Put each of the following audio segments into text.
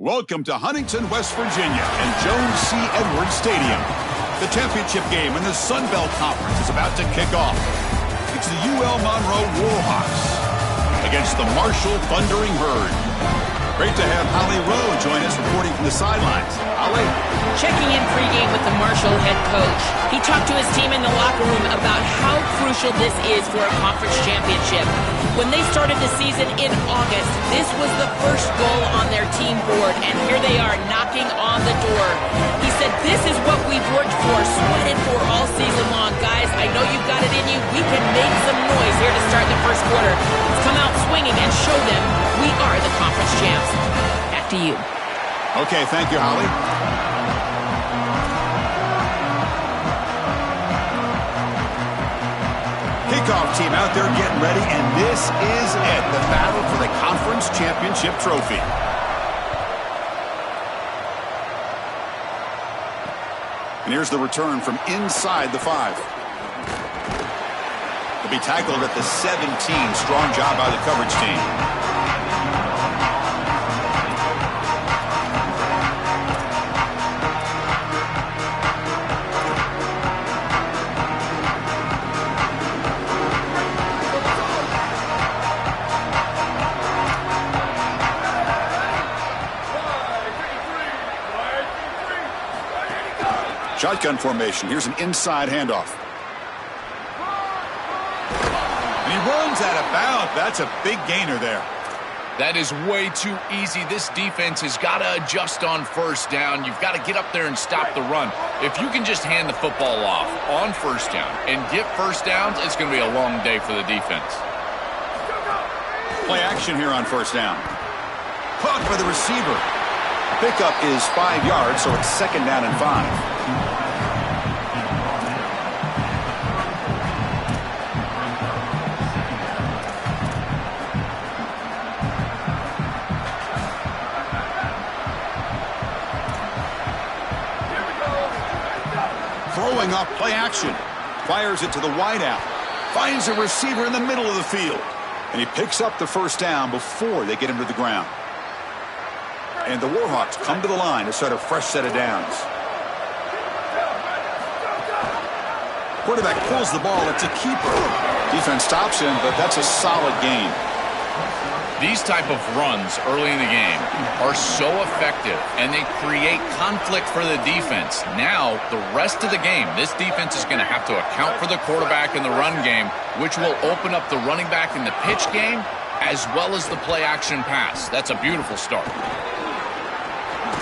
Welcome to Huntington, West Virginia and Jones C. Edwards Stadium. The championship game in the Sun Belt Conference is about to kick off. It's the UL Monroe Warhawks against the Marshall Thundering Herd. Great to have Holly Rowe join us reporting from the sidelines. Holly? Checking in pregame with the Marshall head coach. He talked to his team in the locker room about how crucial this is for a conference championship. When they started the season in August, this was the first goal on their team board, and here they are knocking on the door. He said, this is what we've worked for, sweated for all season long. Guys, I know you've got it in you. We can make some noise here to start the first quarter. Let's come out swinging and show them we are the conference champs. Back to you. Okay, thank you, Holly. Kickoff team out there getting ready, and this is it, the battle for the conference championship trophy. And here's the return from inside the 5. They'll be tackled at the 17. Strong job by the coverage team. Shotgun formation. Here's an inside handoff. And he runs out of bounds. That's a big gainer there. That is way too easy. This defense has got to adjust on first down. You've got to get up there and stop the run. If you can just hand the football off on first down and get first downs, it's going to be a long day for the defense. Play action here on first down. Caught by the receiver. Pickup is 5 yards, so it's second down and 5. Throwing off play action. Fires it to the wideout. Finds a receiver in the middle of the field. And he picks up the first down before they get him to the ground. And the Warhawks come to the line to start a fresh set of downs. Quarterback pulls the ball. It's a keeper. Defense stops him, but that's a solid gain. These type of runs early in the game are so effective, and they create conflict for the defense. Now, the rest of the game, this defense is going to have to account for the quarterback in the run game, which will open up the running back in the pitch game, as well as the play-action pass. That's a beautiful start.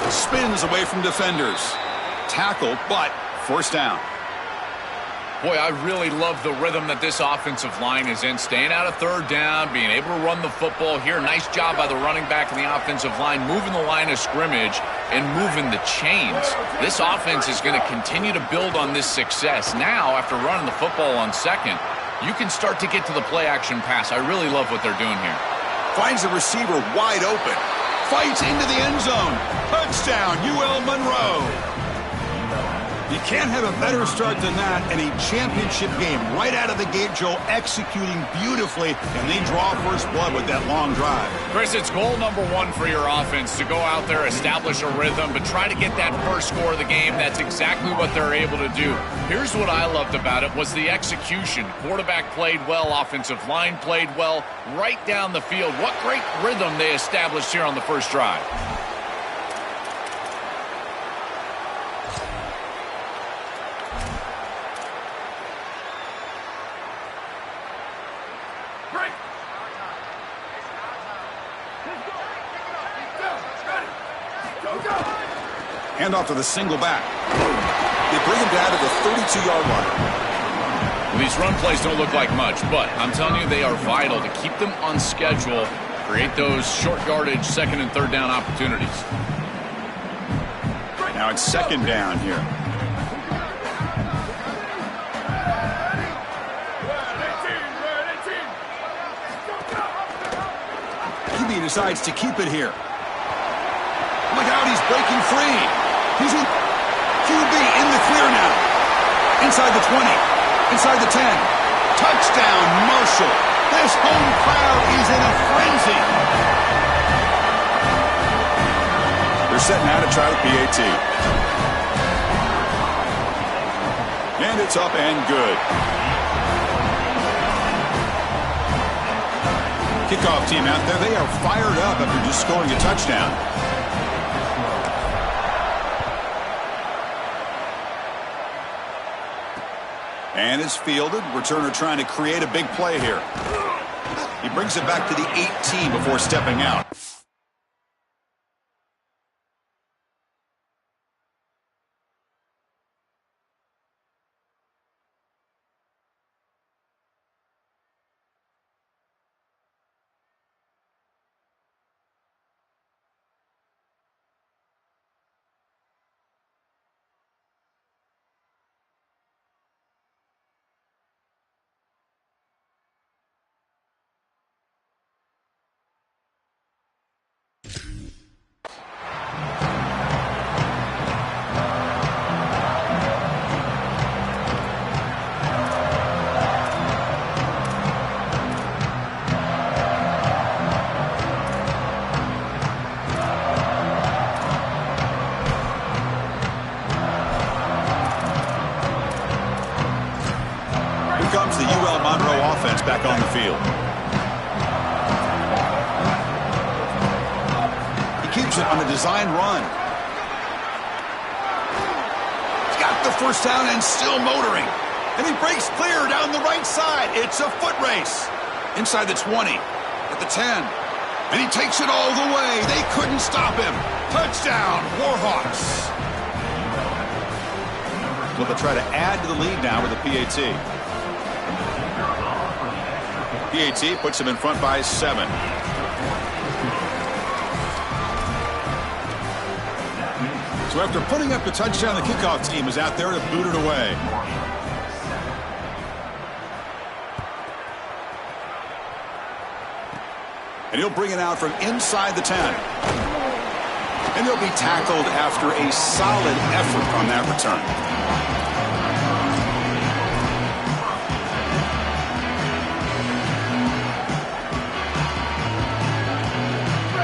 Spins away from defenders. Tackle, but first down. Boy, I really love the rhythm that this offensive line is in. Staying out of third down, being able to run the football here. Nice job by the running back and the offensive line, moving the line of scrimmage and moving the chains. This offense is going to continue to build on this success. Now, after running the football on second, you can start to get to the play-action pass. I really love what they're doing here. Finds the receiver wide open. Fights into the end zone. Touchdown, UL Monroe. You can't have a better start than that in a championship game. Right out of the gate, Joe, executing beautifully, and they draw first blood with that long drive. Chris, it's goal number 1 for your offense to go out there, establish a rhythm, but try to get that first score of the game. That's exactly what they're able to do. Here's what I loved about it was the execution. Quarterback played well, offensive line played well, right down the field. What great rhythm they established here on the first drive. Hand off to the single back. They bring him down to the 32-yard line. Well, these run plays don't look like much, but I'm telling you they are vital to keep them on schedule, create those short yardage second and third down opportunities. Now it's second down here. QB decides to keep it here. Look out, he's breaking free. He's in QB in the clear now. Inside the 20. Inside the 10. Touchdown, Marshall. This home crowd is in a frenzy. set now to try the PAT. And it's up and good. Kickoff team out there, they are fired up after just scoring a touchdown. And it's fielded. Returner trying to create a big play here. He brings it back to the 18 before stepping out. Comes the UL Monroe offense back on the field. He keeps it on a design run. He's got the first down and still motoring. And he breaks clear down the right side. It's a foot race. Inside the 20, at the 10. And he takes it all the way. They couldn't stop him. Touchdown, Warhawks. Well, they'll try to add to the lead now with the PAT. PAT puts him in front by 7. So after putting up the touchdown, the kickoff team is out there to boot it away. And he'll bring it out from inside the 10. And he'll be tackled after a solid effort on that return.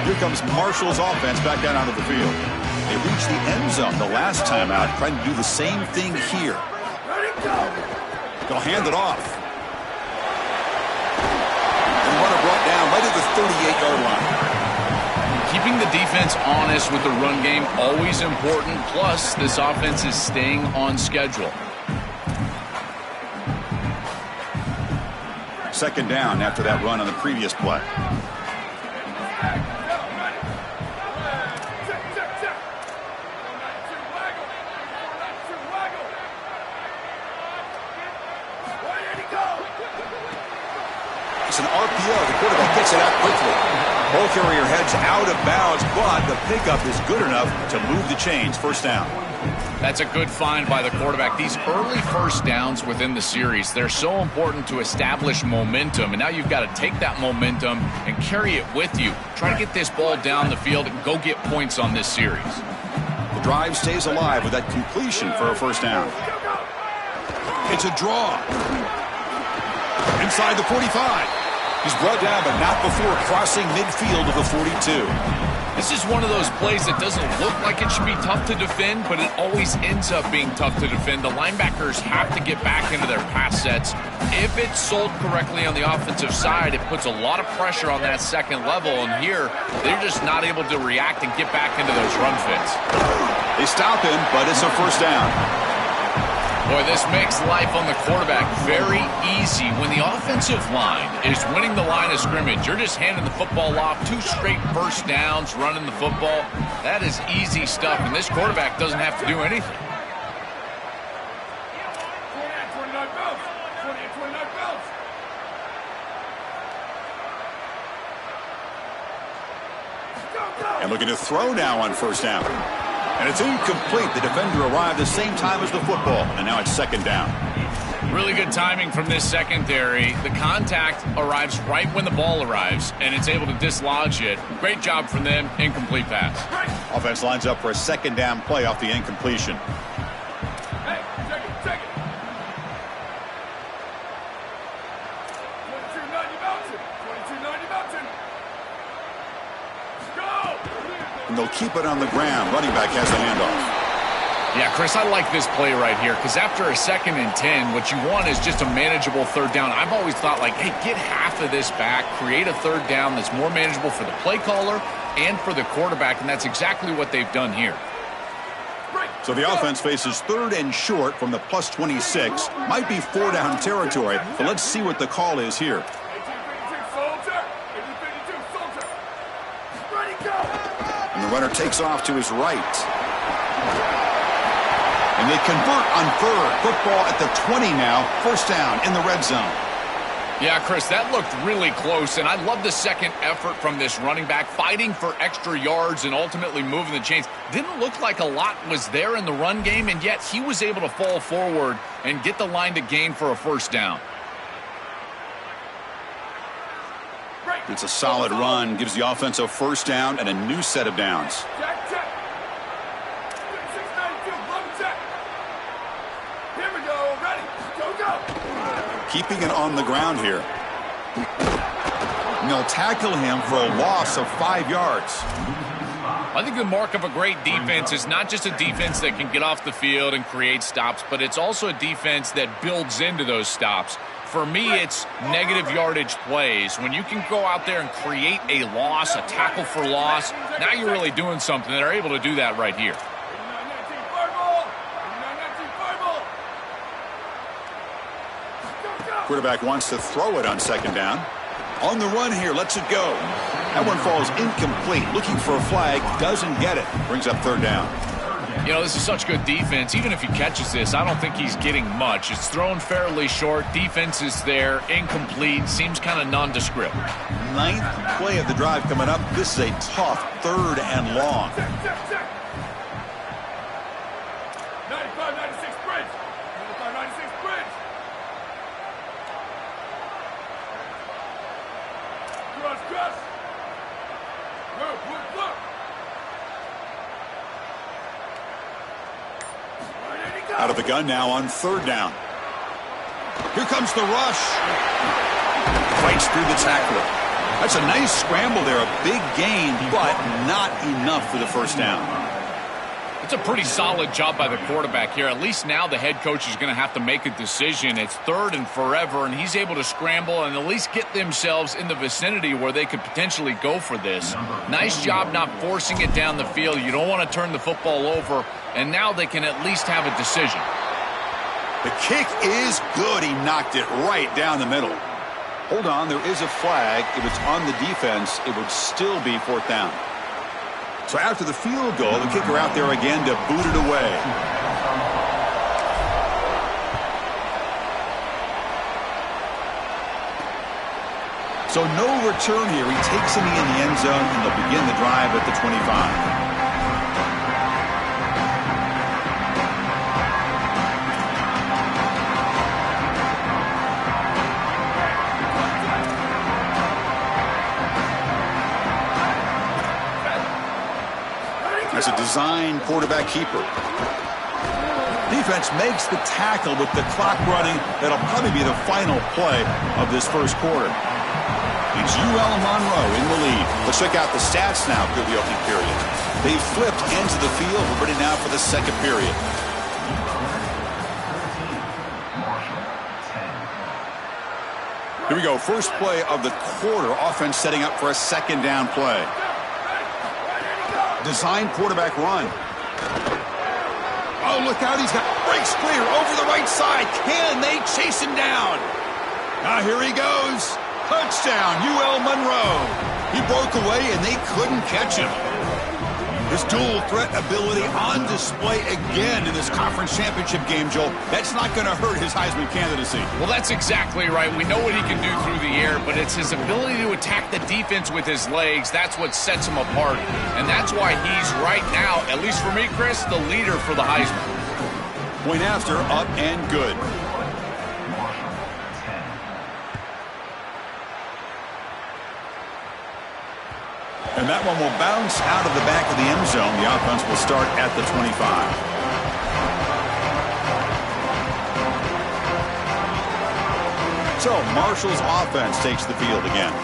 Here comes Marshall's offense back out onto the field. They reached the end zone the last time out, trying to do the same thing here. They'll hand it off. And runner brought down right at the 38-yard line. Keeping the defense honest with the run game, always important. Plus, this offense is staying on schedule. Second down after that run on the previous play. It's an RPO. The quarterback gets it out quickly. Ball carrier heads out of bounds, but the pickup is good enough to move the chains. First down. That's a good find by the quarterback. These early first downs within the series, they're so important to establish momentum. And now you've got to take that momentum and carry it with you. Try to get this ball down the field and go get points on this series. The drive stays alive with that completion for a first down. It's a draw. Inside the 45. He's brought down, but not before crossing midfield of the 42. This is one of those plays that doesn't look like it should be tough to defend, but it always ends up being tough to defend. The linebackers have to get back into their pass sets. If it's sold correctly on the offensive side, it puts a lot of pressure on that second level, and here, they're just not able to react and get back into those run fits. They stop him, but it's a first down. Boy, this makes life on the quarterback very easy. When the offensive line is winning the line of scrimmage, you're just handing the football off, 2 straight first downs, running the football. That is easy stuff, and this quarterback doesn't have to do anything. And looking to throw now on first down. And it's incomplete. The defender arrived the same time as the football, and now it's second down. Really good timing from this secondary. The contact arrives right when the ball arrives, and it's able to dislodge it. Great job from them. Incomplete pass. Offense lines up for a second down play off the incompletion. Hey, check it. 22-90 Mountain. 22-90 Mountain. Go! and they'll keep it on the ground. Running back has the handoff. Yeah, Chris, I like this play right here because after a 2nd and 10, what you want is just a manageable 3rd down. I've always thought, like, hey, get half of this back, create a 3rd down that's more manageable for the play caller and for the quarterback, and that's exactly what they've done here. So the offense faces 3rd and short from the +26. Might be 4-down territory, but let's see what the call is here. And the runner takes off to his right. And they convert on 3rd. Football at the 20 now. 1st down in the red zone. Yeah, Chris, that looked really close, and I love the second effort from this running back, fighting for extra yards and ultimately moving the chains. Didn't look like a lot was there in the run game, and yet he was able to fall forward and get the line to gain for a 1st down. It's a solid run, gives the offense a 1st down and a new set of downs. Keeping it on the ground here. And they'll tackle him for a loss of 5 yards. I think the mark of a great defense is not just a defense that can get off the field and create stops, but it's also a defense that builds into those stops. For me, it's negative yardage plays. When you can go out there and create a loss, a tackle for loss, now you're really doing something. They're able to do that right here. Quarterback wants to throw it on 2nd down. On the run here, lets it go. That one falls incomplete. Looking for a flag, doesn't get it. Brings up 3rd down. You know, this is such good defense. Even if he catches this, I don't think he's getting much. It's thrown fairly short. Defense is there. Incomplete. Seems kind of nondescript. 9th play of the drive coming up. This is a tough 3rd and long. 95-96 bridge. 95-96 bridge. Cross. Look. Out of the gun now on 3rd down. Here comes the rush. Fights through the tackler. That's a nice scramble there. A big gain, but not enough for the 1st down. It's a pretty solid job by the quarterback here. At least now the head coach is going to have to make a decision. It's 3rd and forever, and he's able to scramble and at least get themselves in the vicinity where they could potentially go for this. Nice job not forcing it down the field. You don't want to turn the football over, and now they can at least have a decision. The kick is good. He knocked it right down the middle. Hold on, there is a flag. If it's on the defense, it would still be 4th down. So after the field goal, the kicker out there again to boot it away. So no return here. He takes him in the end zone, and they'll begin the drive at the 25. As a design quarterback keeper. Defense makes the tackle with the clock running. That'll probably be the final play of this 1st quarter. It's UL Monroe in the lead. Let's check out the stats now through the opening period. They flipped into the field. We're ready now for the 2nd period. Here we go. First play of the quarter. Offense setting up for a 2nd down play. Design quarterback run. Oh, look out. He's got breaks clear over the right side. Can they chase him down? Now here he goes. Touchdown, UL Monroe. He broke away and they couldn't catch him. His dual threat ability on display again in this conference championship game, Joel. That's not going to hurt his Heisman candidacy. Well, that's exactly right. We know what he can do through the air, but it's his ability to attack the defense with his legs. That's what sets him apart. And that's why he's right now, at least for me, Chris, the leader for the Heisman. Point after, up and good. And that one will bounce out of the back of the end zone. The offense will start at the 25. So Marshall's offense takes the field again.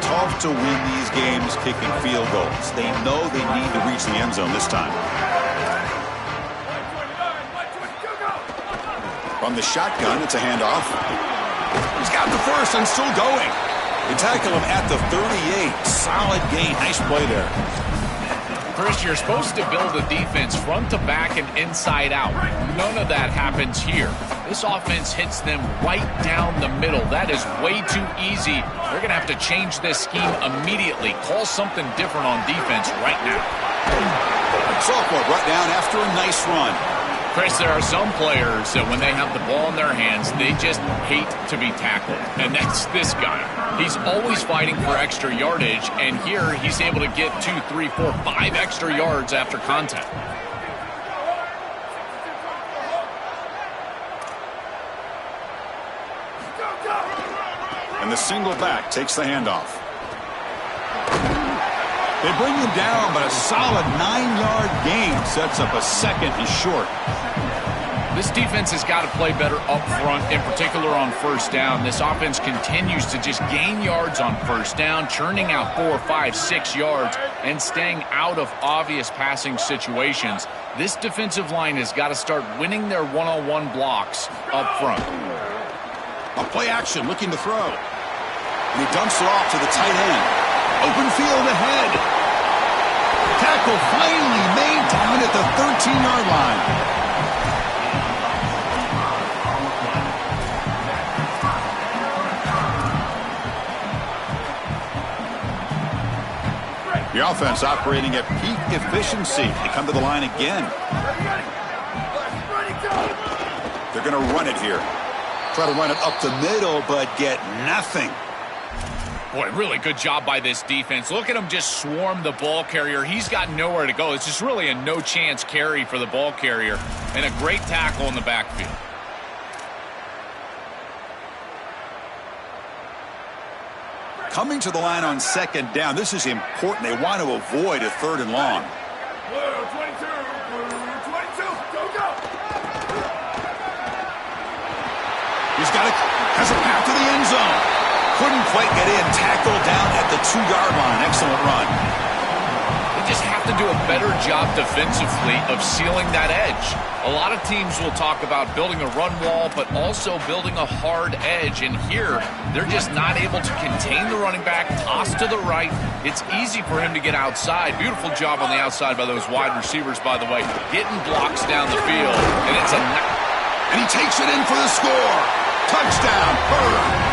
tough to win these games kicking field goals. They know they need to reach the end zone this time. From the shotgun, it's a handoff. He's got the first and still going. They tackle him at the 38. Solid gain. Nice play there. Chris, you're supposed to build a defense front to back and inside out. None of that happens here. This offense hits them right down the middle. That is way too easy. They're going to have to change this scheme immediately. Call something different on defense right now. Sophomore brought down after a nice run. Chris, there are some players that when they have the ball in their hands, they just hate to be tackled. And that's this guy. He's always fighting for extra yardage, and here he's able to get 2, 3, 4, 5 extra yards after contact. And the single back takes the handoff. They bring him down, but a solid 9-yard gain sets up a second and short. This defense has got to play better up front, in particular on first down. This offense continues to just gain yards on first down, churning out 4, 5, 6 yards, and staying out of obvious passing situations. This defensive line has got to start winning their one-on-one blocks up front. A play action, looking to throw. And he dumps it off to the tight end. Open field ahead. Tackle finally made down at the 13-yard line. The offense operating at peak efficiency. They come to the line again. They're going to run it here. Try to run it up the middle, but get nothing. Boy, really good job by this defense. Look at him just swarm the ball carrier. He's got nowhere to go. It's just really a no-chance carry for the ball carrier, and a great tackle in the backfield. Coming to the line on second down. This is important. They want to avoid a third and long. Blue 22, go, go. Has a path to the end zone. Couldn't quite get in. Tackled down at the 2-yard line. Excellent run. They just have to do a better job defensively of sealing that edge. A lot of teams will talk about building a run wall, but also building a hard edge. And here, they're just not able to contain the running back, toss to the right. It's easy for him to get outside. Beautiful job on the outside by those wide receivers, by the way, getting blocks down the field. And he takes it in for the score. Touchdown, Bird.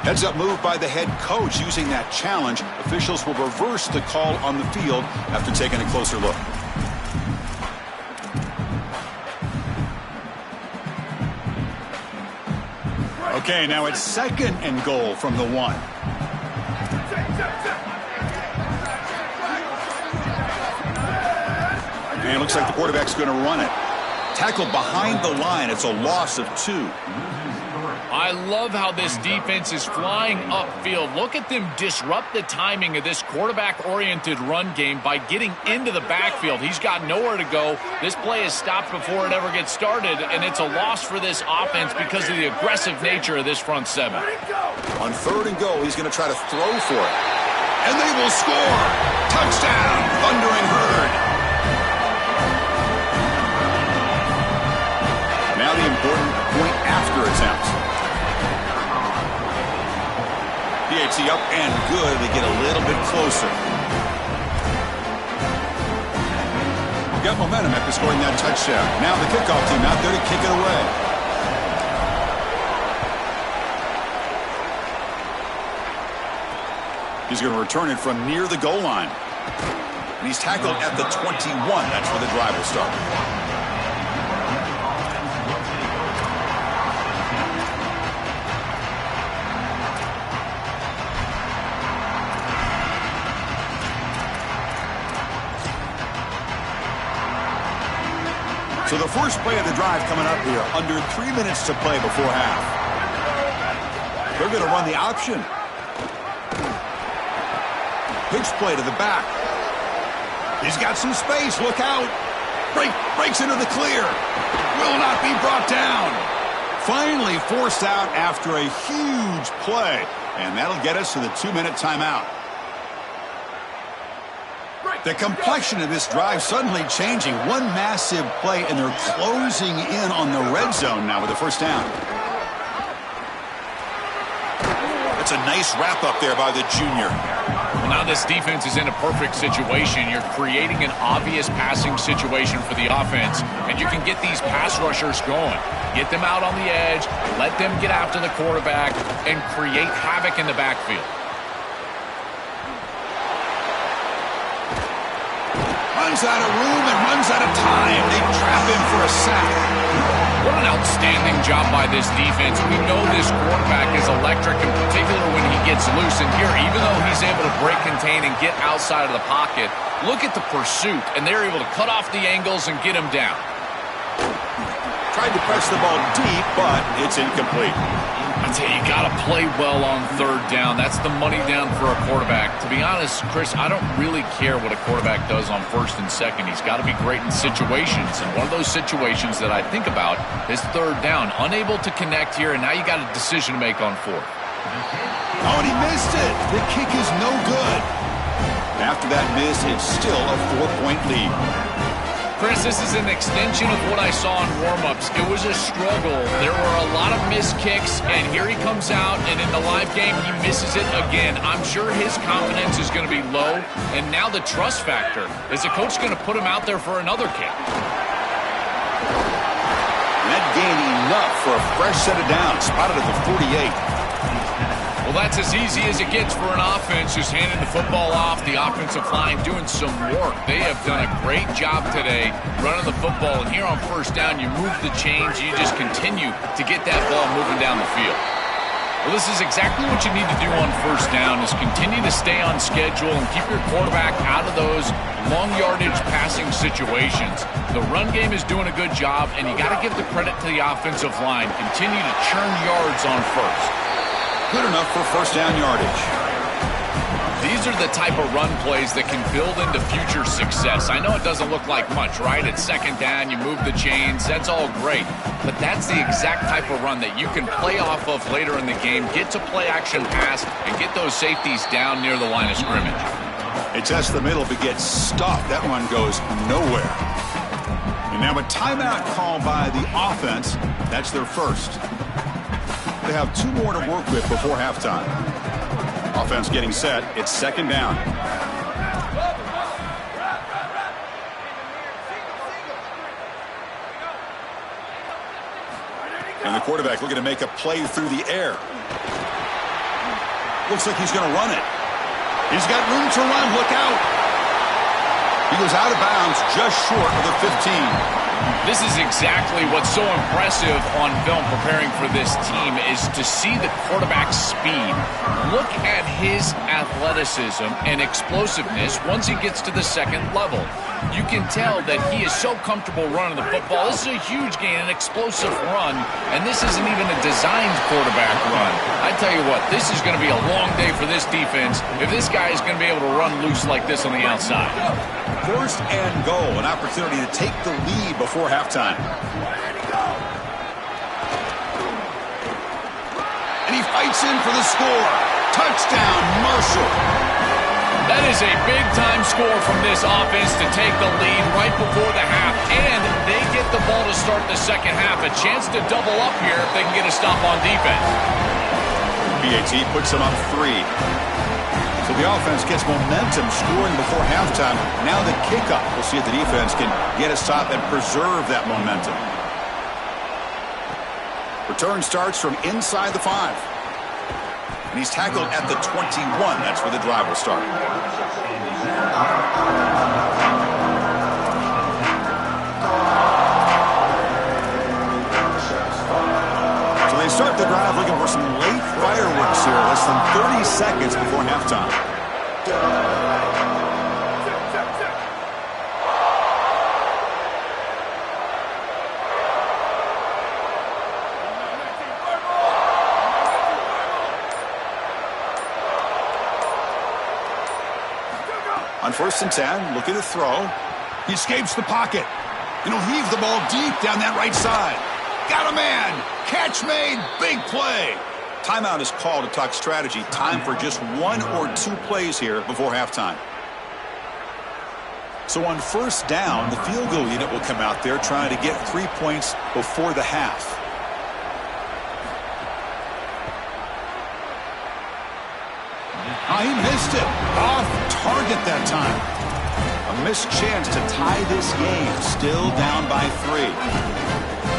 Heads up move by the head coach. Using that challenge, officials will reverse the call on the field after taking a closer look. Okay, now it's second and goal from the 1. And it looks like the quarterback's going to run it. Tackled behind the line. It's a loss of 2. I love how this defense is flying upfield. Look at them disrupt the timing of this quarterback-oriented run game by getting into the backfield. He's got nowhere to go. This play is stopped before it ever gets started, and it's a loss for this offense because of the aggressive nature of this front seven. On third and goal, he's going to try to throw for it. And they will score! Touchdown, Thundering Herd! Now the important point after attempt. PAT up and good. They get a little bit closer. We've got momentum after scoring that touchdown. Now the kickoff team out there to kick it away. He's going to return it from near the goal line. And he's tackled at the 21. That's where the drive will start. So the first play of the drive coming up here, under 3 minutes to play before half. They're going to run the option. Pitch play to the back. He's got some space. Look out. Breaks into the clear. Will not be brought down. Finally forced out after a huge play. And that'll get us to the 2-minute timeout. The complexion of this drive suddenly changing. One massive play, and they're closing in on the red zone now with the first down. That's a nice wrap up there by the junior. Well, now this defense is in a perfect situation. You're creating an obvious passing situation for the offense, and you can get these pass rushers going. Get them out on the edge, let them get after the quarterback, and create havoc in the backfield. Runs out of room and runs out of time. They trap him for a sack. What an outstanding job by this defense. We know this quarterback is electric, in particular when he gets loose. And here, even though he's able to break, contain, and get outside of the pocket, look at the pursuit. And they're able to cut off the angles and get him down. Tried to press the ball deep, but it's incomplete. I tell you, you got to play well on third down. That's the money down for a quarterback. To be honest, Chris, I don't really care what a quarterback does on first and second. He's got to be great in situations. And one of those situations that I think about is third down. Unable to connect here, and now you got a decision to make on fourth. Oh, and he missed it. The kick is no good. After that miss, it's still a 4-point lead. Chris, this is an extension of what I saw in warm-ups. It was a struggle. There were a lot of missed kicks, and here he comes out, and in the live game, he misses it again. I'm sure his confidence is going to be low, and now the trust factor. Is the coach going to put him out there for another kick? That gained enough for a fresh set of downs, spotted at the 48. Well, that's as easy as it gets for an offense, just handing the football off. The offensive line doing some work. They have done a great job today running the football. And here on first down, you move the chains. You just continue to get that ball moving down the field. Well, this is exactly what you need to do on first down, is continue to stay on schedule and keep your quarterback out of those long yardage passing situations. The run game is doing a good job, and you got to give the credit to the offensive line. Continue to churn yards on first. Good enough for first down yardage. These are the type of run plays that can build into future success. I know it doesn't look like much, right? It's second down, you move the chains, that's all great. But that's the exact type of run that you can play off of later in the game, get to play action pass, and get those safeties down near the line of scrimmage. It tests the middle but gets stopped. That one goes nowhere. And now a timeout call by the offense. That's their first. They have 2 more to work with before halftime. Offense getting set. It's second down. And the quarterback looking to make a play through the air. Looks like he's going to run it. He's got room to run. Look out. He goes out of bounds just short of the 15. This is exactly what's so impressive on film preparing for this team, is to see the quarterback's speed. Look at his athleticism and explosiveness once he gets to the second level. You can tell that he is so comfortable running the football. This is a huge gain, an explosive run, and this isn't even a designed quarterback run. I tell you what, this is going to be a long day for this defense if this guy is going to be able to run loose like this on the outside. First and goal, an opportunity to take the lead before halftime. And he fights in for the score. Touchdown, Marshall. That is a big-time score from this offense to take the lead right before the half. And they get the ball to start the second half. A chance to double up here if they can get a stop on defense. BAT puts them up 3. So the offense gets momentum scoring before halftime. Now the kickoff. We'll see if the defense can get a stop and preserve that momentum. Return starts from inside the 5. And he's tackled at the 21. That's where the drive will start. So they start the drive looking for some late fireworks here. Less than 30 seconds before halftime. first and 10, looking to throw. He escapes the pocket, and he'll heave the ball deep down that right side. Got a man. Catch made. Big play. Timeout is called to talk strategy. Time for just 1 or 2 plays here before halftime. So on first down, the field goal unit will come out there trying to get 3 points before the half. Oh, he missed it. Off target that time. A missed chance to tie this game. Still down by 3.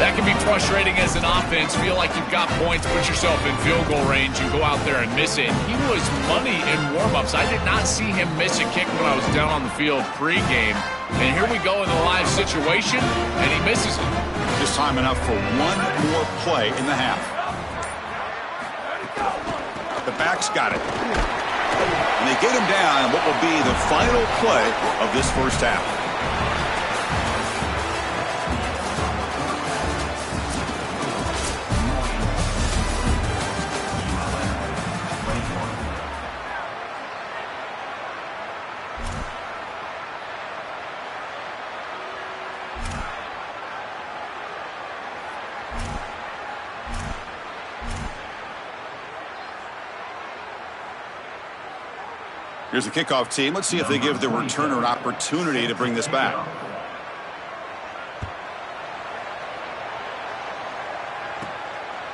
That can be frustrating as an offense. Feel like you've got points, put yourself in field goal range, and go out there and miss it. He was money in warm-ups. I did not see him miss a kick when I was down on the field pregame. And here we go in the live situation, and he misses it. Just time enough for 1 more play in the half. The back's got it. And they get him down in what will be the final play of this first half. Here's the kickoff team. Let's see if they give the returner an opportunity to bring this back.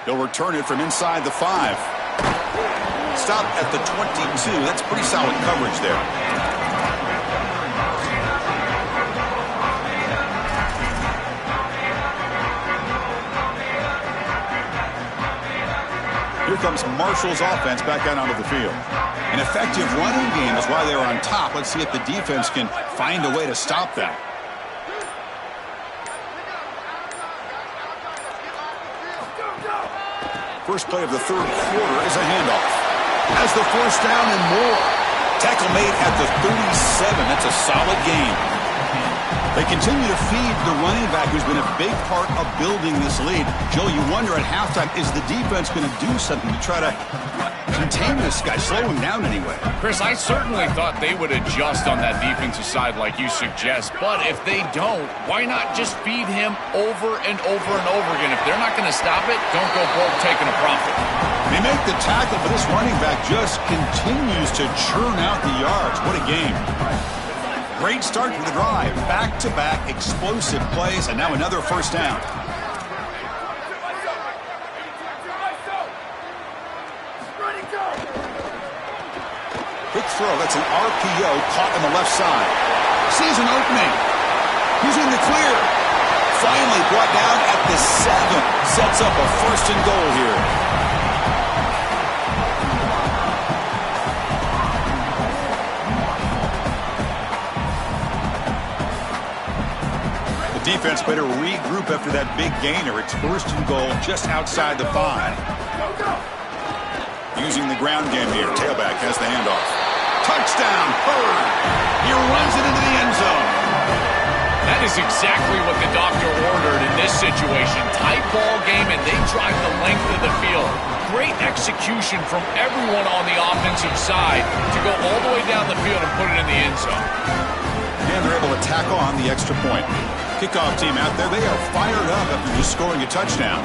He'll return it from inside the 5. Stop at the 22. That's pretty solid coverage there. Here comes Marshall's offense back out onto the field. An effective running game is why they're on top. Let's see if the defense can find a way to stop that. First play of the third quarter is a handoff. Has the first down and more. Tackle made at the 37. That's a solid gain. They continue to feed the running back who's been a big part of building this lead. Joe, you wonder at halftime, is the defense going to do something to try to contain this guy, slow him down anyway? Chris, I certainly thought they would adjust on that defensive side like you suggest, but if they don't, why not just feed him over and over and over again? If they're not going to stop it, don't go broke taking a profit. They make the tackle, but this running back just continues to churn out the yards. What a game. Great start to the drive. Back-to-back explosive plays, and now another first down. Quick throw. That's an RPO caught on the left side. Sees an opening. He's in the clear. Finally brought down at the 7. Sets up a first and goal here. Defense better regroup after that big gainer. It's first and goal just outside the 5. Using the ground game here. Tailback has the handoff. Touchdown, Bird. He runs it into the end zone. That is exactly what the doctor ordered in this situation. Tight ball game, and they drive the length of the field. Great execution from everyone on the offensive side to go all the way down the field and put it in the end zone. And they're able to tack on the extra point. Kickoff team out there, they are fired up after just scoring a touchdown.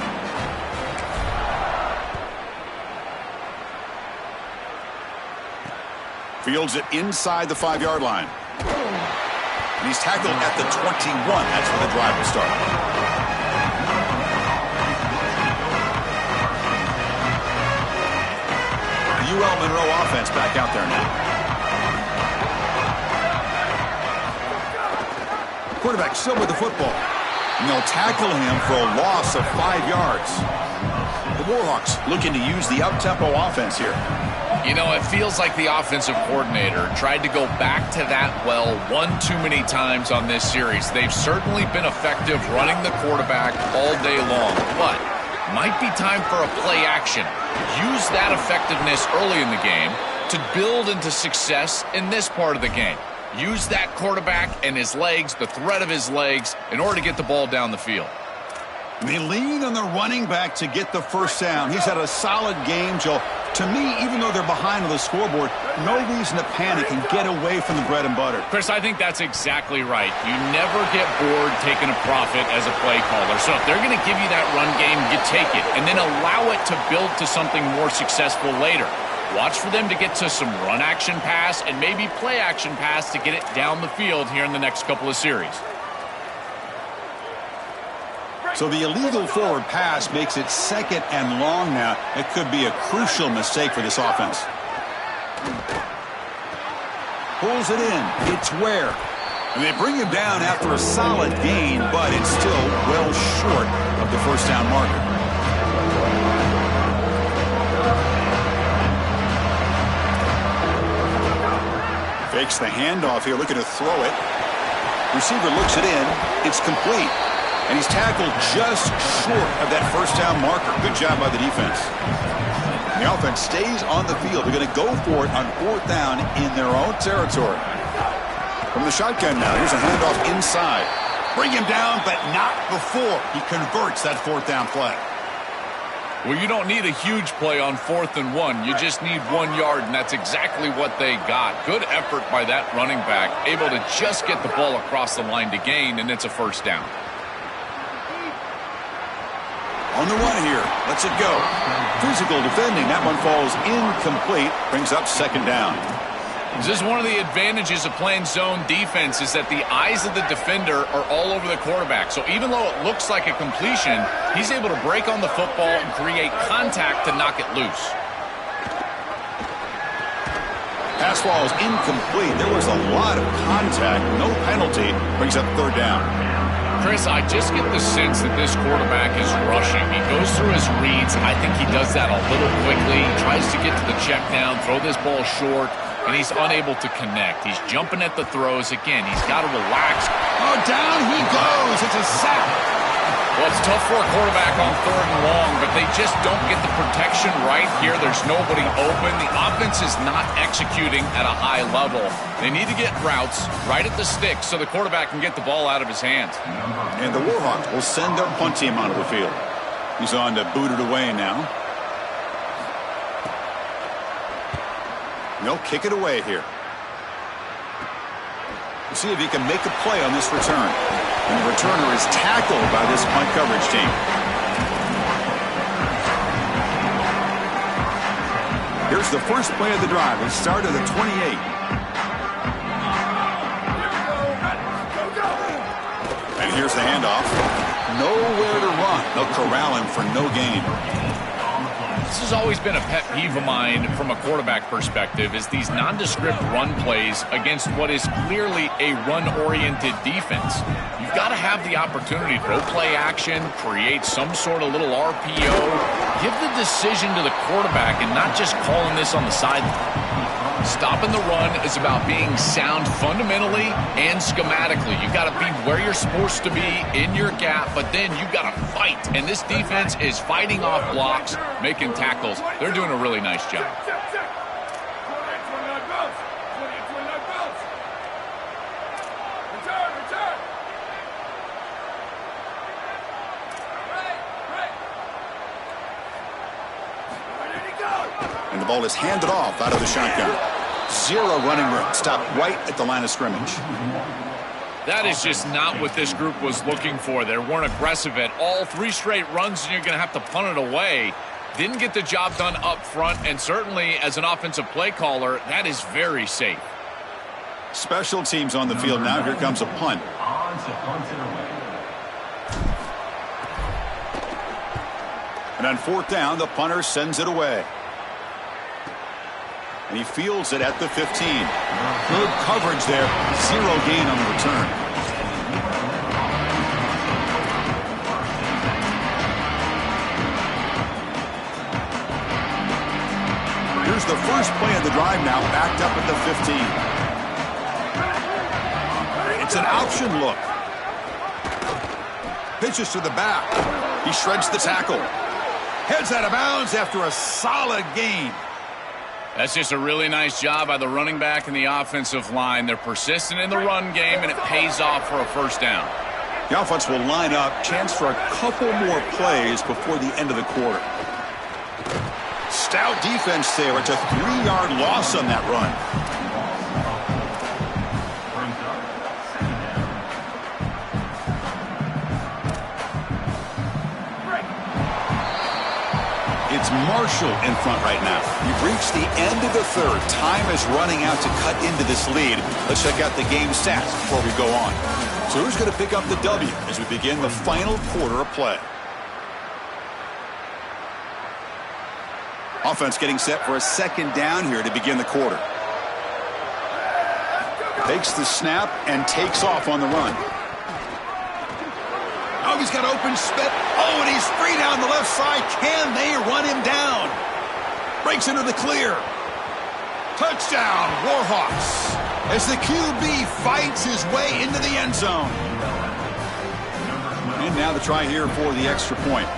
Fields it inside the 5-yard line. And he's tackled at the 21. That's where the drive will start. The UL Monroe offense back out there now. Quarterback still with the football. And they'll tackle him for a loss of 5 yards. The Warhawks looking to use the up-tempo offense here. You know, it feels like the offensive coordinator tried to go back to that well one too many times on this series. They've certainly been effective running the quarterback all day long, but might be time for a play action. Use that effectiveness early in the game to build into success in this part of the game. Use that quarterback and his legs, the threat of his legs, in order to get the ball down the field. They lean on the running back to get the first down. He's had a solid game, Joe. To me, even though they're behind on the scoreboard, no reason to panic and get away from the bread and butter. Chris, I think that's exactly right. You never get bored taking a profit as a play caller. So if they're going to give you that run game, you take it, and then allow it to build to something more successful later. Watch for them to get to some run action pass and maybe play action pass to get it down the field here in the next couple of series. So the illegal forward pass makes it 2nd and long now. It could be a crucial mistake for this offense. Pulls it in. It's Ware. And they bring him down after a solid gain, but it's still well short of the first down marker. Fakes the handoff here, looking to throw it. Receiver looks it in. It's complete. And he's tackled just short of that first down marker. Good job by the defense. And the offense stays on the field. They're going to go for it on 4th down in their own territory. From the shotgun now, here's a handoff inside. Bring him down, but not before he converts that 4th down play. Well, you don't need a huge play on 4th and 1. You just need 1 yard, and that's exactly what they got. Good effort by that running back, able to just get the ball across the line to gain, and it's a first down. On the run here, lets it go. Physical defending, that one falls incomplete, brings up 2nd down. This is one of the advantages of playing zone defense is that the eyes of the defender are all over the quarterback. So even though it looks like a completion, he's able to break on the football and create contact to knock it loose. Pass ball is incomplete. There was a lot of contact, no penalty, brings up 3rd down. Chris, I just get the sense that this quarterback is rushing. He goes through his reads. I think he does that a little quickly. He tries to get to the check down, throw this ball short, and he's unable to connect. He's jumping at the throws. Again, he's got to relax. Oh, down he goes. It's a sack. Well, it's tough for a quarterback on 3rd and long, but they just don't get the protection right here. There's nobody open. The offense is not executing at a high level. They need to get routes right at the stick so the quarterback can get the ball out of his hands. And the Warhawks will send their punt team onto the field. He's on to boot it away now. They'll kick it away here. We'll see if he can make a play on this return. And the returner is tackled by this punt coverage team. Here's the first play of the drive. It started at 28. And here's the handoff. Nowhere to run. They'll corral him for no gain. This has always been a pet peeve of mine from a quarterback perspective is these nondescript run plays against what is clearly a run-oriented defense. You've got to have the opportunity to go play action, create some sort of little RPO, give the decision to the quarterback and not just calling this on the sideline. Stopping the run is about being sound fundamentally and schematically. You've got to be where you're supposed to be in your gap, but then you've got to fight. And this defense is fighting off blocks, making tackles. They're doing a really nice job. And the ball is handed off out of the shotgun. 0 running room. Stopped right at the line of scrimmage. That is just not what this group was looking for. They weren't aggressive at all. 3 straight runs, and you're going to have to punt it away. Didn't get the job done up front, and certainly as an offensive play caller, that is very safe. Special teams on the field now. Here comes a punt. And on 4th down, the punter sends it away. And he fields it at the 15. Good coverage there. 0 gain on the return. Here's the first play of the drive now, backed up at the 15. It's an option look. Pitches to the back. He shreds the tackle. Heads out of bounds after a solid gain. That's just a really nice job by the running back and the offensive line. They're persistent in the run game, and it pays off for a first down. The offense will line up. Chance for a couple more plays before the end of the quarter. Stout defense there. It's a 3-yard loss on that run. It's Marshall in front right now. You've reached the end of the third. Time is running out to cut into this lead. Let's check out the game stats before we go on. So who's going to pick up the W as we begin the final quarter of play? Offense getting set for a second down here to begin the quarter. Takes the snap and takes off on the run. Oh, he's got open spit. Oh, and he's free down the left side. Can they run him down? Breaks into the clear. Touchdown, Warhawks. As the QB fights his way into the end zone. And now the try here for the extra point.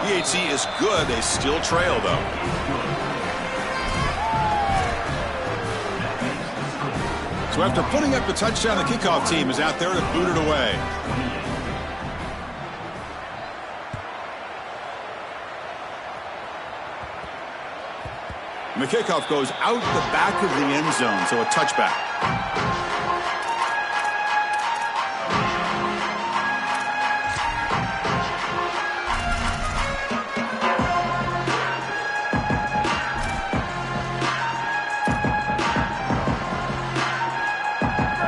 PHC is good. They still trail, though. So after putting up the touchdown, the kickoff team is out there to boot it away. And the kickoff goes out the back of the end zone, so a touchback.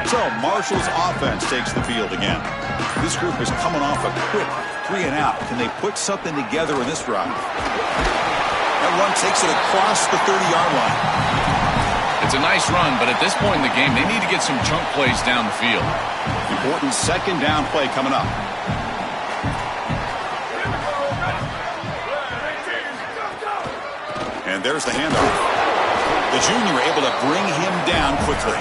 So Marshall's offense takes the field again. This group is coming off a quick 3-and-out. Can they put something together in this drive? That run takes it across the 30-yard line. It's a nice run, but at this point in the game, they need to get some chunk plays down the field. Important second down play coming up. And there's the handoff. The junior able to bring him down quickly.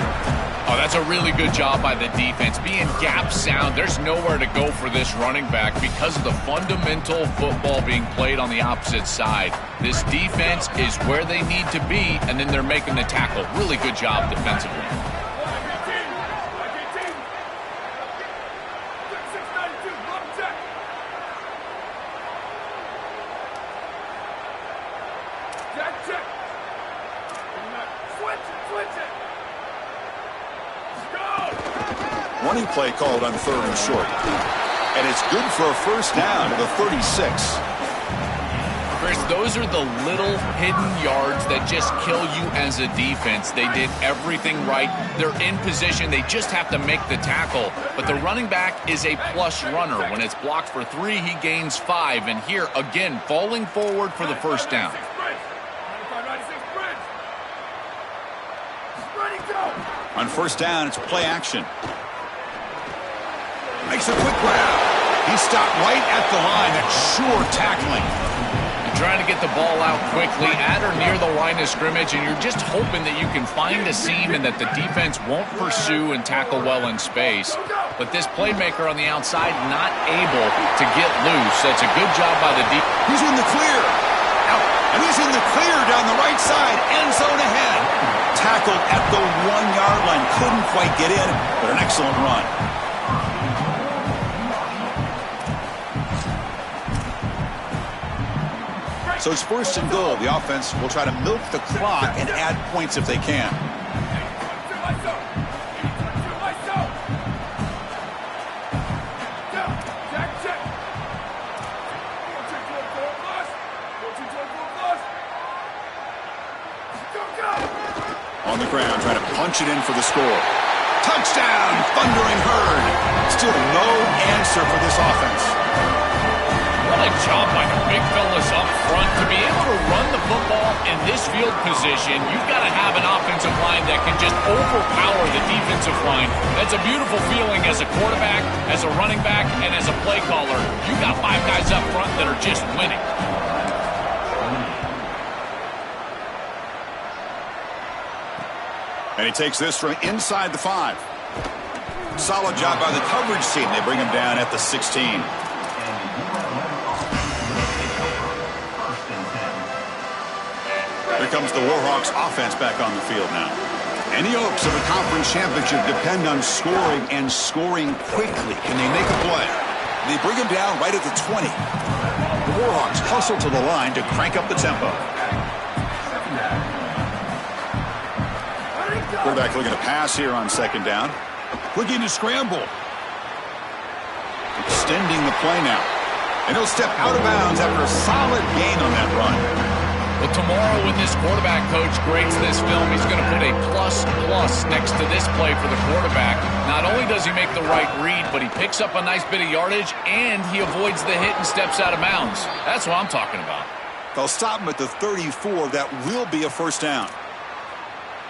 Oh, that's a really good job by the defense. Being gap sound, there's nowhere to go for this running back because of the fundamental football being played on the opposite side. This defense is where they need to be, and then they're making the tackle. Really good job defensively. Running play called on 3rd and short. And it's good for a first down to the 36. Chris, those are the little hidden yards that just kill you as a defense. They did everything right. They're in position. They just have to make the tackle. But the running back is a plus runner. When it's blocked for 3, he gains 5. And here, again, falling forward for the first down. On first down, it's play action. Makes a quick grab. He stopped right at the line. That's sure tackling. You're trying to get the ball out quickly at or near the line of scrimmage, and you're just hoping that you can find a seam and that the defense won't pursue and tackle well in space. But this playmaker on the outside not able to get loose. That's a good job by the defense. He's in the clear. And he's in the clear down the right side. End zone ahead. Tackled at the 1-yard line. Couldn't quite get in, but an excellent run. So it's 1st and goal. The offense will try to milk the clock and add points if they can. On the ground, trying to punch it in for the score. Touchdown, Thundering Herd. Still no answer for this offense. What a job by the big fellas up front. To be able to run the football in this field position, you've got to have an offensive line that can just overpower the defensive line. That's a beautiful feeling as a quarterback, as a running back, and as a play caller. You've got 5 guys up front that are just winning. And he takes this from inside the 5. Solid job by the coverage team. They bring him down at the 16. Here comes the Warhawks offense back on the field now. Any hopes of a conference championship depend on scoring and scoring quickly. Can they make a play? They bring him down right at the 20. Warhawks hustle to the line to crank up the tempo. Quarterback looking to pass here on second down. Looking to scramble. Extending the play now. And he'll step out of bounds after a solid gain on that run. Well, tomorrow when this quarterback coach grades this film, he's going to put a plus next to this play for the quarterback. Not only does he make the right read, but he picks up a nice bit of yardage, and he avoids the hit and steps out of bounds. That's what I'm talking about. They'll stop him at the 34. That will be a first down.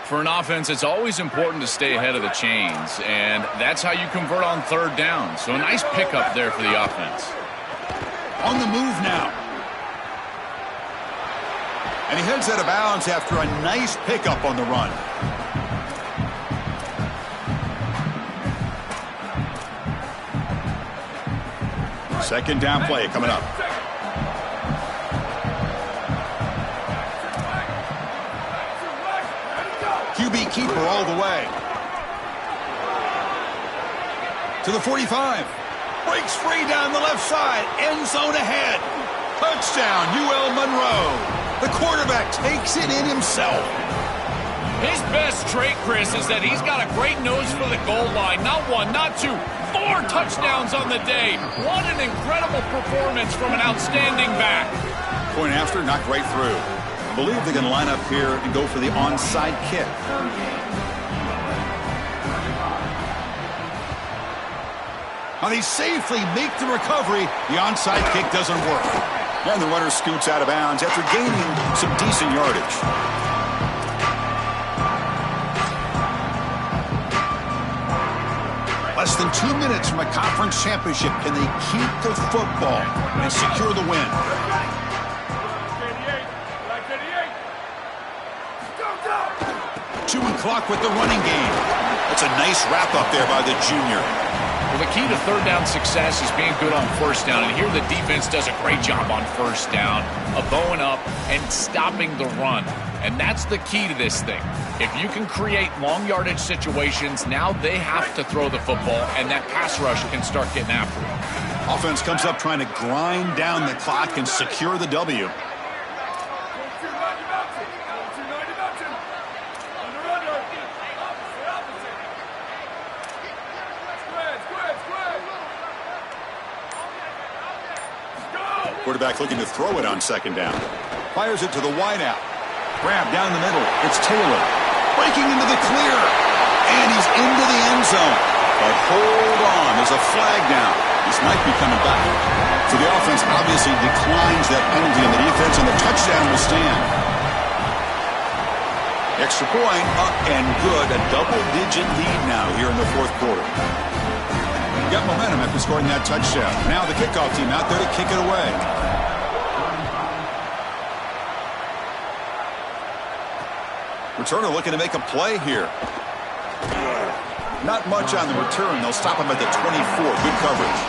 For an offense, it's always important to stay ahead of the chains, and that's how you convert on third down. So a nice pickup there for the offense. On the move now. And he heads out of bounds after a nice pickup on the run. Second down play coming up. QB keeper all the way. To the 45. Breaks free down the left side. End zone ahead. Touchdown, UL Monroe. The quarterback takes it in himself. His best trait, Chris, is that he's got a great nose for the goal line. Not one, not two, 4 touchdowns on the day. What an incredible performance from an outstanding back. Point after, knocked right through. I believe they're going to line up here and go for the onside kick. Now they safely make the recovery. The onside kick doesn't work. And the runner scoots out of bounds after gaining some decent yardage. Less than 2 minutes from a conference championship. Can they keep the football and secure the win? Chewing clock with the running game. That's a nice wrap-up there by the junior. Well, the key to third down success is being good on first down. And here the defense does a great job on first down of bowing up and stopping the run. And that's the key to this thing. If you can create long yardage situations, now they have to throw the football, and that pass rush can start getting after it. Offense comes up trying to grind down the clock and secure the W. Quarterback looking to throw it on second down. Fires it to the wideout. Grab down the middle. It's Taylor. Breaking into the clear. And he's into the end zone. But hold on. There's a flag down. This might be coming back. So the offense obviously declines that penalty on the defense, and the touchdown will stand. Extra point up and good. A double-digit lead now here in the fourth quarter. Got momentum after scoring that touchdown. Now the kickoff team out there to kick it away. Returner looking to make a play here. Not much on the return. They'll stop him at the 24. Good coverage.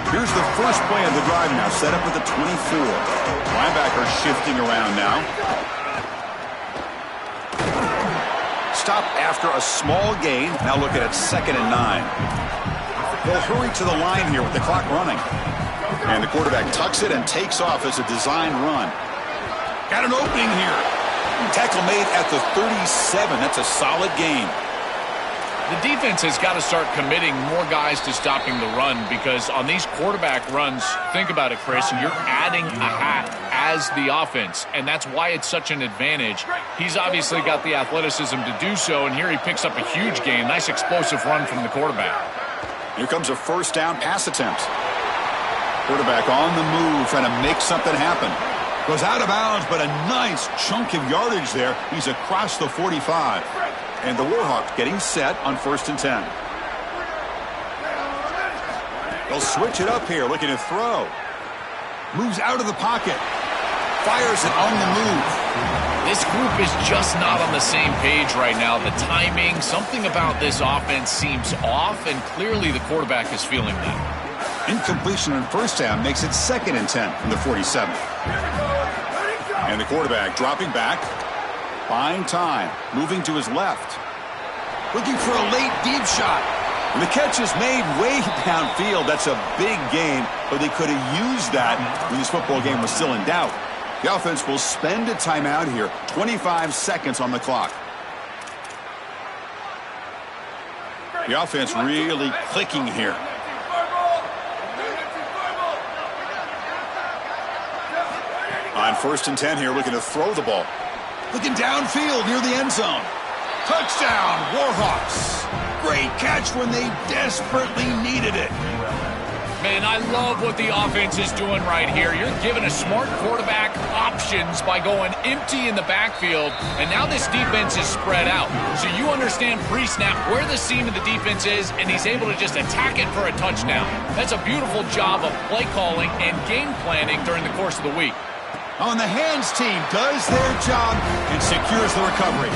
Here's the first play of the drive now, set up at the 24. Linebacker shifting around now. Stop after a small gain. Now looking at 2nd and 9. They'll hurry to the line here with the clock running. And the quarterback tucks it and takes off as a design run. Got an opening here. Tackle made at the 37. That's a solid gain. The defense has got to start committing more guys to stopping the run, because on these quarterback runs, think about it, Chris, you're adding a hat as the offense, and that's why it's such an advantage. He's obviously got the athleticism to do so, and here he picks up a huge gain. Nice explosive run from the quarterback. Here comes a first down pass attempt. Quarterback on the move, trying to make something happen. Goes out of bounds, but a nice chunk of yardage there. He's across the 45. And the Warhawks getting set on 1st and 10. They'll switch it up here, looking to throw. Moves out of the pocket. Fires it on the move. This group is just not on the same page right now. The timing, something about this offense seems off, and clearly the quarterback is feeling that. Incompletion on first down makes it 2nd and 10 from the 47. And the quarterback dropping back. Buying time. Moving to his left. Looking for a late deep shot. And the catch is made way downfield. That's a big gain, but they could have used that when this football game was still in doubt. The offense will spend a timeout here. 25 seconds on the clock. The offense really clicking here. On 1st and 10 here, looking to throw the ball. Looking downfield near the end zone. Touchdown, Warhawks. Great catch when they desperately needed it. Man, I love what the offense is doing right here. You're giving a smart quarterback options by going empty in the backfield, and now this defense is spread out. So you understand pre-snap where the seam of the defense is, and he's able to just attack it for a touchdown. That's a beautiful job of play calling and game planning during the course of the week. On the hands team does their job and secures the recovery.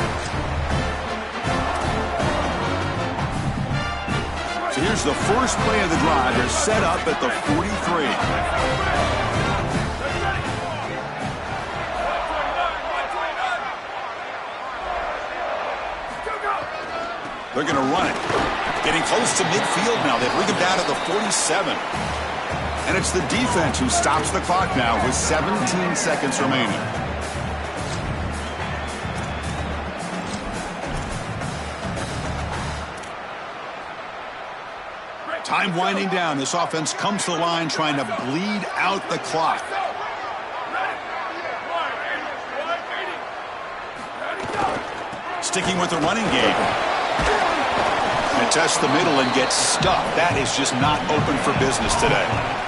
So here's the first play of the drive. They're set up at the 43. They're going to run it. Getting close to midfield now. They bring him down to the 47. And it's the defense who stops the clock now with 17 seconds remaining. Time winding down. This offense comes to the line trying to bleed out the clock. Sticking with the running game. And test the middle and get stuck. That is just not open for business today.